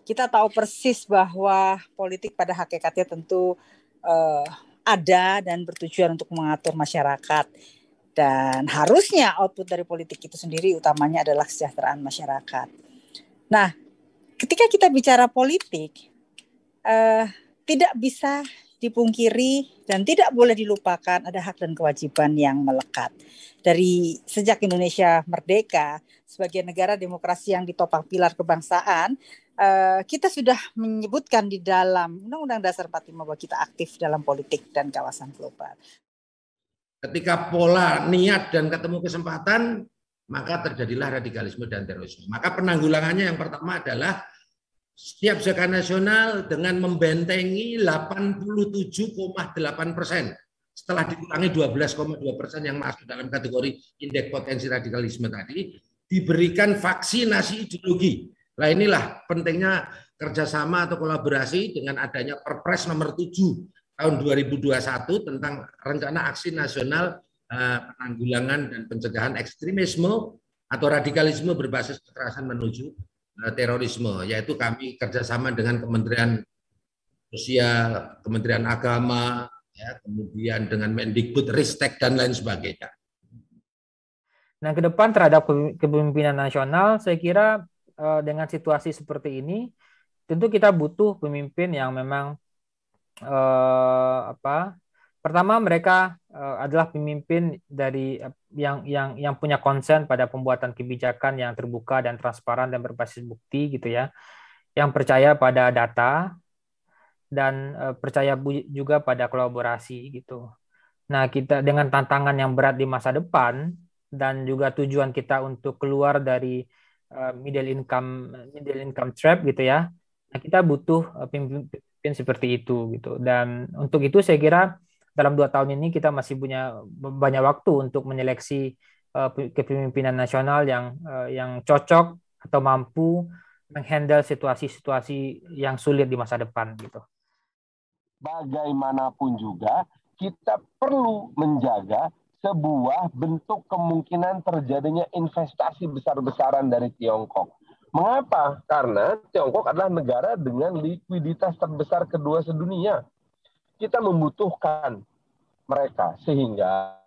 Kita tahu persis bahwa politik pada hakikatnya tentu ada dan bertujuan untuk mengatur masyarakat. Dan harusnya output dari politik itu sendiri utamanya adalah kesejahteraan masyarakat. Nah, ketika kita bicara politik, tidak bisa dipungkiri dan tidak boleh dilupakan ada hak dan kewajiban yang melekat. Dari sejak Indonesia merdeka sebagai negara demokrasi yang ditopang pilar kebangsaan, kita sudah menyebutkan di dalam Undang-Undang Dasar 45 bahwa kita aktif dalam politik dan kawasan global. Ketika pola niat dan ketemu kesempatan, maka terjadilah radikalisme dan terorisme. Maka penanggulangannya yang pertama adalah setiap zakat nasional dengan membentengi 87,8%. Setelah dikurangi 12,2% yang masuk dalam kategori indeks potensi radikalisme tadi, diberikan vaksinasi ideologi. Nah, inilah pentingnya kerjasama atau kolaborasi dengan adanya Perpres nomor 7 tahun 2021 tentang rencana aksi nasional penanggulangan dan pencegahan ekstremisme atau radikalisme berbasis kekerasan menuju terorisme, yaitu kami kerjasama dengan Kementerian Sosial, Kementerian Agama, ya, kemudian dengan Mendikbud, Ristek dan lain sebagainya. Nah, ke depan terhadap kepemimpinan nasional, saya kira dengan situasi seperti ini, tentu kita butuh pemimpin yang memang pertama mereka adalah pemimpin dari yang punya konsen pada pembuatan kebijakan yang terbuka dan transparan dan berbasis bukti gitu ya, yang percaya pada data dan percaya juga pada kolaborasi gitu. Nah, kita dengan tantangan yang berat di masa depan dan juga tujuan kita untuk keluar dari middle income trap gitu ya, nah, kita butuh pemimpin seperti itu gitu. Dan untuk itu saya kira dalam 2 tahun ini kita masih punya banyak waktu untuk menyeleksi kepemimpinan nasional yang cocok atau mampu menghandle situasi-situasi yang sulit di masa depan gitu. Bagaimanapun juga kita perlu menjaga sebuah bentuk kemungkinan terjadinya investasi besar-besaran dari Tiongkok. Mengapa? Karena Tiongkok adalah negara dengan likuiditas terbesar kedua sedunia. Kita membutuhkan mereka sehingga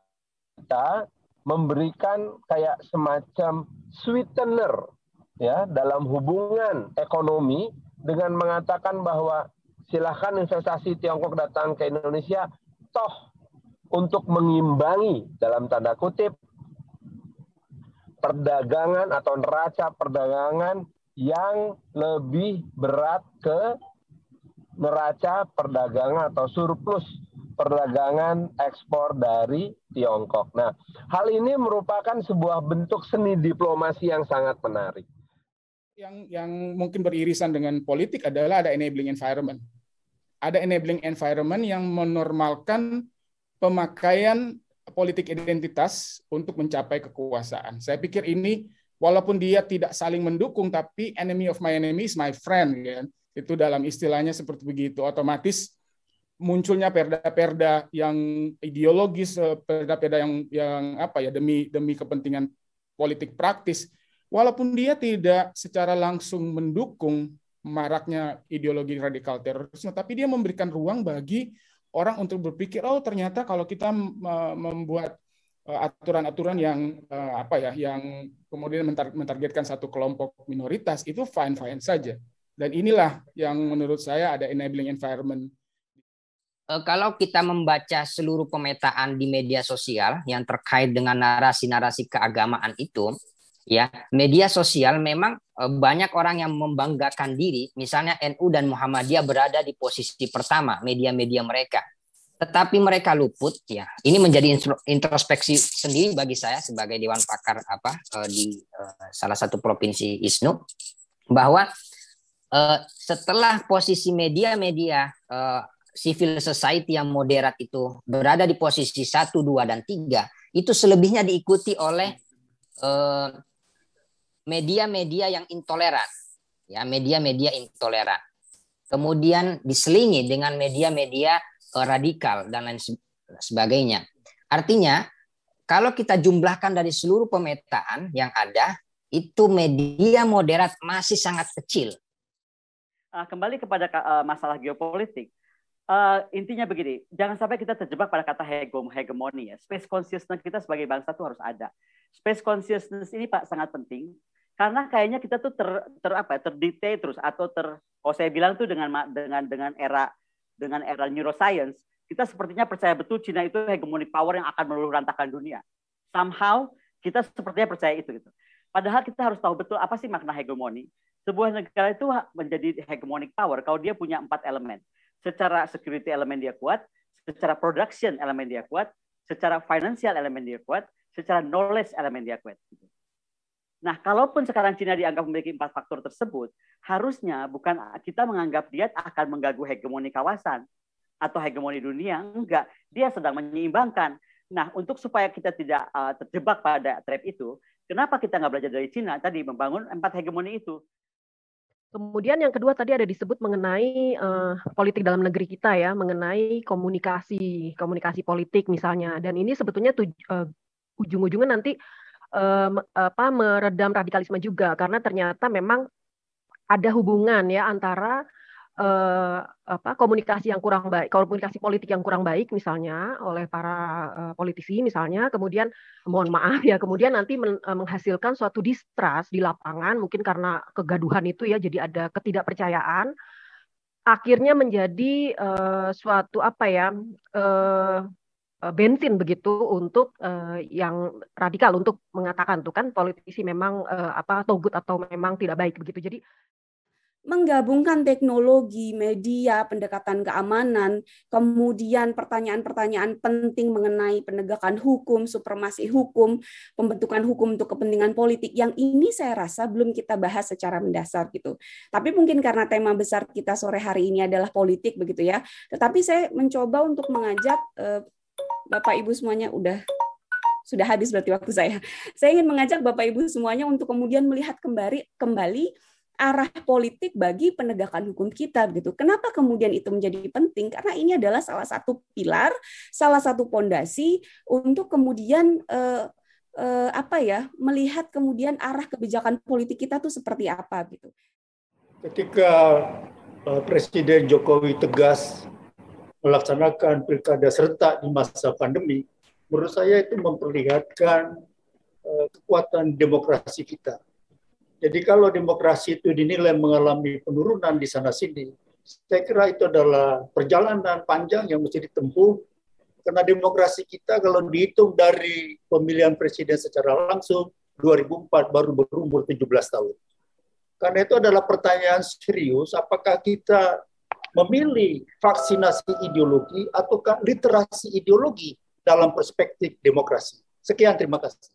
kita memberikan kayak semacam sweetener ya dalam hubungan ekonomi dengan mengatakan bahwa silahkan investasi Tiongkok datang ke Indonesia toh untuk mengimbangi dalam tanda kutip perdagangan atau neraca perdagangan yang lebih berat ke neraca perdagangan atau surplus perdagangan ekspor dari Tiongkok. Nah, hal ini merupakan sebuah bentuk seni diplomasi yang sangat menarik. Yang mungkin beririsan dengan politik adalah ada enabling environment. Ada enabling environment yang menormalkan pemakaian politik identitas untuk mencapai kekuasaan. Saya pikir ini walaupun dia tidak saling mendukung, tapi enemy of my enemy is my friend, kan? Itu dalam istilahnya seperti begitu. Otomatis munculnya perda-perda yang ideologis, perda-perda yang apa ya demi kepentingan politik praktis. Walaupun dia tidak secara langsung mendukung maraknya ideologi radikal terorisme, tapi dia memberikan ruang bagi orang untuk berpikir, oh ternyata kalau kita membuat aturan-aturan yang yang kemudian mentargetkan satu kelompok minoritas itu fine saja. Dan inilah yang menurut saya ada enabling environment. Kalau kita membaca seluruh pemetaan di media sosial yang terkait dengan narasi-narasi keagamaan itu, ya, media sosial memang banyak orang yang membanggakan diri, misalnya NU dan Muhammadiyah berada di posisi pertama media-media mereka. Tetapi mereka luput, ya. Ini menjadi introspeksi sendiri bagi saya sebagai dewan pakar di salah satu provinsi ISNU, bahwa setelah posisi media-media civil society yang moderat itu berada di posisi 1, 2, dan 3, itu selebihnya diikuti oleh media-media yang intoleran, ya, media-media intoleran. Kemudian diselingi dengan media-media radikal dan lain sebagainya. Artinya, kalau kita jumlahkan dari seluruh pemetaan yang ada, itu media moderat masih sangat kecil. kembali kepada masalah geopolitik. Intinya begini, jangan sampai kita terjebak pada kata hegemoni ya. Space consciousness kita sebagai bangsa tuh harus ada. Space consciousness ini Pak sangat penting karena kayaknya kita tuh terdikte terus atau kalau saya bilang tuh dengan era neuroscience, kita sepertinya percaya betul Cina itu hegemonic power yang akan meluluh lantakan dunia. Somehow kita sepertinya percaya itu gitu. Padahal kita harus tahu betul apa sih makna hegemoni. Sebuah negara itu menjadi hegemonic power kalau dia punya 4 elemen. Secara security elemen dia kuat, secara production elemen dia kuat, secara financial elemen dia kuat, secara knowledge elemen dia kuat. Nah, kalaupun sekarang Cina dianggap memiliki 4 faktor tersebut, harusnya bukan kita menganggap dia akan mengganggu hegemoni kawasan atau hegemoni dunia, enggak. Dia sedang menyeimbangkan. Nah, untuk supaya kita tidak terjebak pada trap itu, kenapa kita nggak belajar dari Cina tadi membangun 4 hegemoni itu? Kemudian yang kedua tadi ada disebut mengenai politik dalam negeri kita ya, mengenai komunikasi politik misalnya. Dan ini sebetulnya ujung-ujungnya nanti meredam radikalisme juga, karena ternyata memang ada hubungan ya antara komunikasi politik yang kurang baik misalnya oleh para politisi misalnya, kemudian mohon maaf ya, kemudian nanti menghasilkan suatu distrust di lapangan, mungkin karena kegaduhan itu ya, jadi ada ketidakpercayaan, akhirnya menjadi suatu bensin begitu untuk yang radikal untuk mengatakan tuh kan politisi memang togut atau memang tidak baik begitu. Jadi menggabungkan teknologi, media, pendekatan keamanan, kemudian pertanyaan-pertanyaan penting mengenai penegakan hukum, supremasi hukum, pembentukan hukum untuk kepentingan politik, yang ini saya rasa belum kita bahas secara mendasar gitu. Tapi mungkin karena tema besar kita sore hari ini adalah politik begitu ya. Tetapi saya mencoba untuk mengajak Bapak Ibu semuanya, sudah habis berarti waktu saya. Saya ingin mengajak Bapak Ibu semuanya untuk kemudian melihat kembali arah politik bagi penegakan hukum kita gitu. Kenapa kemudian itu menjadi penting? Karena ini adalah salah satu pilar, salah satu pondasi untuk kemudian melihat kemudian arah kebijakan politik kita tuh seperti apa gitu. Ketika Presiden Jokowi tegas melaksanakan pilkada serentak di masa pandemi, menurut saya itu memperlihatkan kekuatan demokrasi kita. Jadi kalau demokrasi itu dinilai mengalami penurunan di sana-sini, saya kira itu adalah perjalanan panjang yang mesti ditempuh, karena demokrasi kita kalau dihitung dari pemilihan presiden secara langsung, 2004 baru berumur 17 tahun. Karena itu adalah pertanyaan serius, apakah kita memilih vaksinasi ideologi ataukah literasi ideologi dalam perspektif demokrasi. Sekian, terima kasih.